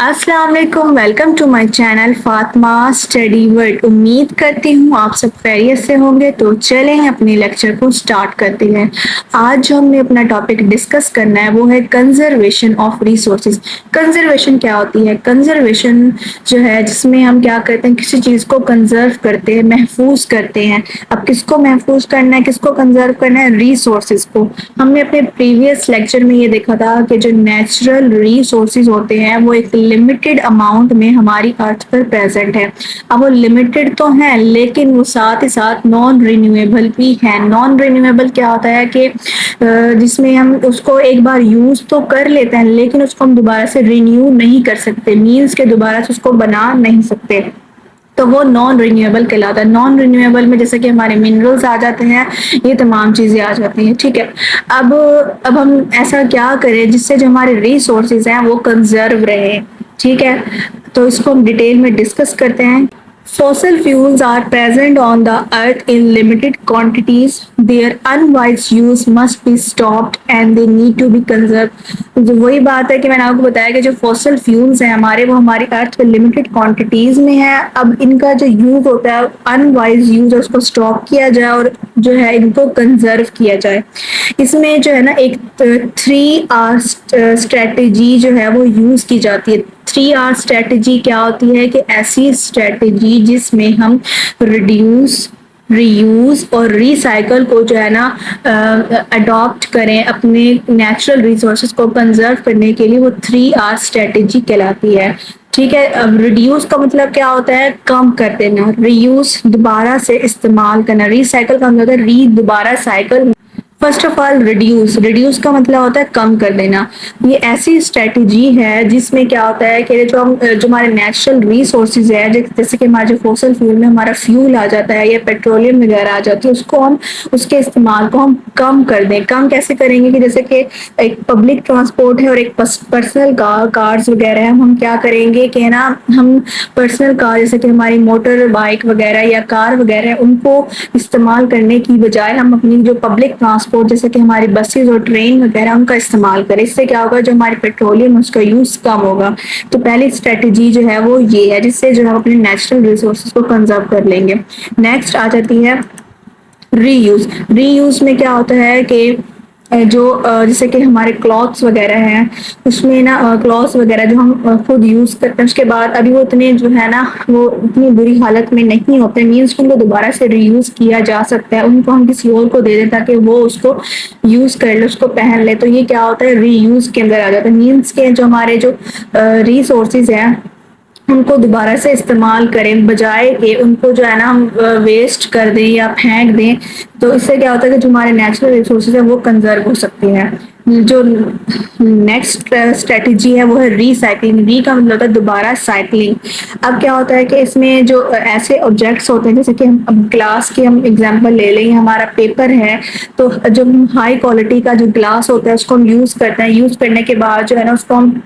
अस्सलाम वालेकुम, welcome to my channel Fatima study world. उम्मीद करती हूँ आप सब खैरियत से होंगे। तो चलें अपने लेक्चर को स्टार्ट करते हैं। आज जो हमने अपना टॉपिक डिस्कस करना है वो है कंजर्वेशन ऑफ रिसोर्सेज। कंजर्वेशन क्या होती है? कंजर्वेशन जो है जिसमें हम क्या करते हैं, किसी चीज को कंजर्व करते हैं, महफूज करते हैं। अब किसको महफूज करना है, किसको कंजर्व करना है? रिसोर्सेज को। हमने अपने प्रीवियस लेक्चर में ये देखा था कि जो नेचुरल रिसोर्सेज होते हैं वो एक लिमिटेड अमाउंट में हमारी अर्थ पर प्रेजेंट है। अब वो लिमिटेड तो है लेकिन वो साथ ही साथ नॉन रिन्यूएबल भी है। नॉन रिन्यूएबल क्या होता है कि जिसमें हम उसको एक बार यूज तो कर लेते हैं लेकिन उसको हम दोबारा से रिन्यू नहीं कर सकते, मीन्स के दोबारा से उसको बना नहीं सकते, तो वो नॉन रिन्यूएबल कहलाता है। नॉन रिन्यूएबल में जैसे कि हमारे मिनरल्स आ जाते हैं, ये तमाम चीजें आ जाती हैं। ठीक है, अब हम ऐसा क्या करें जिससे जो हमारे रिसोर्सेज हैं वो कंजर्व रहे। ठीक है, तो इसको हम डिटेल में डिस्कस करते हैं। Fossil fuels are present on the earth in limited quantities. Their unwise use must be stopped and they need to be conserved. तो वही बात है कि मैंने आपको बताया कि जो फॉसिल फ्यूल्स हैं हमारे, वो हमारी अर्थ पे लिमिटेड क्वांटिटीज में है। अब इनका जो यूज होता है, अनवाइज यूज, उसको स्टॉप किया जाए और जो है इनको कंजर्व किया जाए। इसमें जो है ना एक 3R स्ट्रेटेजी जो है वो यूज की जाती है। 3R स्ट्रेटेजी क्या होती है कि ऐसी स्ट्रेटेजी जिसमें हम रिड्यूस, रीयूज और रिसाइकल को जो है ना अडॉप्ट करें अपने नेचुरल रिसोर्सेज को कंजर्व करने के लिए, वो 3R स्ट्रेटेजी कहलाती है। ठीक है, अब रिड्यूस का मतलब क्या होता है? कम कर देना। रीयूज दोबारा से इस्तेमाल करना। रिसाइकल का मतलब है री दोबारा cycle. First of all reduce, reduce का मतलब होता है कम कर देना। ये ऐसी स्ट्रेटेजी है जिसमें क्या होता है कि जो हमारे नेचुरल रिसोर्सेज है, जैसे कि हमारे जो फॉसिल फ्यूल में हमारा फ्यूल आ जाता है या पेट्रोलियम वगैरह आ जाती है, उसको हम उसके इस्तेमाल को हम कम कर दें। कम कैसे करेंगे कि जैसे कि एक पब्लिक ट्रांसपोर्ट है और एक पर्सनल कार्स वगैरह है, हम क्या करेंगे कि ना हम पर्सनल कार जैसे कि हमारी मोटर बाइक वगैरह या कार वगैरह, उनको इस्तेमाल करने की बजाय हम अपनी जो पब्लिक ट्रांसपोर्ट जैसे कि हमारी बसेस और ट्रेन वगैरह उनका इस्तेमाल करें। इससे क्या होगा, जो हमारी पेट्रोलियम उसका यूज कम होगा। तो पहली स्ट्रेटेजी जो है वो ये है जिससे जो हम अपने नेचुरल रिसोर्सेज को कंजर्व कर लेंगे। नेक्स्ट आ जाती है रीयूज। रीयूज में क्या होता है कि जो जैसे कि हमारे क्लॉथ्स वगैरह हैं, उसमें ना क्लॉथ्स वगैरह जो हम खुद यूज करते हैं उसके बाद अभी वो इतने जो है ना वो इतनी बुरी हालत में नहीं होते, मीन्स उनको दोबारा से रीयूज किया जा सकता है। उनको हम किसी और को दे दें ताकि वो उसको यूज कर ले, उसको पहन ले, तो ये क्या होता है, रीयूज के अंदर आ जाता है। मीन्स के जो हमारे जो रिसोर्सेज हैं उनको दोबारा से इस्तेमाल करें, बजाय कि उनको जो है ना हम वेस्ट कर दें या फेंक दें। तो इससे क्या होता है कि जो हमारे नेचुरल रिसोर्सेज है वो कंजर्व हो सकते हैं। जो नेक्स्ट स्ट्रेटेजी है वो है रिसाइकलिंग। री का मतलब होता है दोबारा साइकलिंग। अब क्या होता है कि इसमें जो ऐसे ऑब्जेक्ट्स होते हैं, जैसे कि हम अब ग्लास की हम एग्जांपल ले लें, हमारा पेपर है, तो जो हाई क्वालिटी का जो ग्लास होता है उसको हम यूज करते हैं। यूज करने के बाद जो है ना उसको हम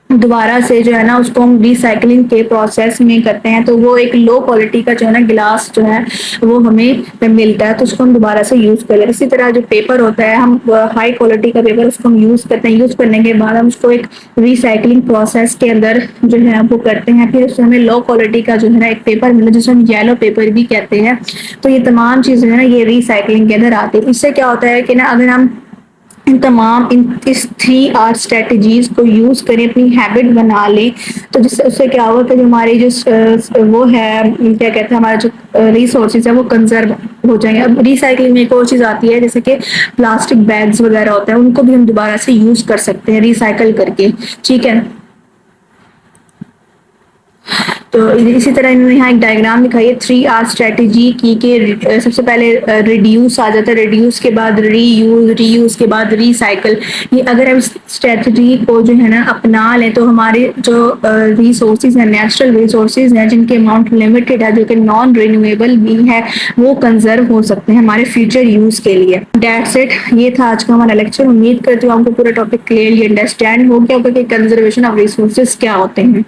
दोबारा से जो है ना उसको हम रिसाइकलिंग के प्रोसेस में करते हैं, तो वो एक लो क्वालिटी का जो है ना गिलास जो है वो हमें मिलता है, तो उसको हम दोबारा से यूज कर लें। इसी तरह जो पेपर होता है, हम हाई क्वालिटी का पेपर उसको हम यूज करते हैं। यूज करने के बाद हम उसको एक रिसाइकलिंग प्रोसेस के अंदर जो है वो करते हैं, फिर उससे हमें लो क्वालिटी का जो है ना एक पेपर मिला जिसे हम येलो पेपर भी कहते हैं। तो ये तमाम चीजें है ना ये रिसाइकलिंग के अंदर आती है। इससे क्या होता है कि ना अगर हम इस 3R स्ट्रेटजीज को यूज करें, अपनी हैबिट बना लें, तो जिससे उससे क्या होगा कि जो हमारी जो वो है क्या कहते हैं, हमारा जो रिसोर्सेज है वो कंजर्व हो जाएंगे। अब रिसाइकलिंग में एक और चीज आती है जैसे कि प्लास्टिक बैग्स वगैरह होते हैं, उनको भी हम दोबारा से यूज कर सकते हैं रिसाइकल करके। ठीक है, तो इसी तरह इन्होंने यहाँ एक डायग्राम दिखाई है 3R स्ट्रेटेजी की कि सबसे पहले रिड्यूस आ जाता है, रिड्यूस के बाद रीयूज, रीयूज के बाद रिसाइकल। ये अगर हम स्ट्रेटेजी को जो है ना अपना लें तो हमारे जो रिसोर्सेज हैं, नेचुरल रिसोर्सेज हैं जिनके अमाउंट लिमिटेड है, जो कि नॉन रिन्यूएबल भी है, वो कंजर्व हो सकते हैं हमारे फ्यूचर यूज के लिए। डेट्स इट, ये था आज का हमारा लेक्चर। उम्मीद करती हूँ आपको पूरा टॉपिक क्लियरली अंडरस्टैंड हो गया होगा कि कंजर्वेशन ऑफ रिसोर्सेज क्या होते हैं।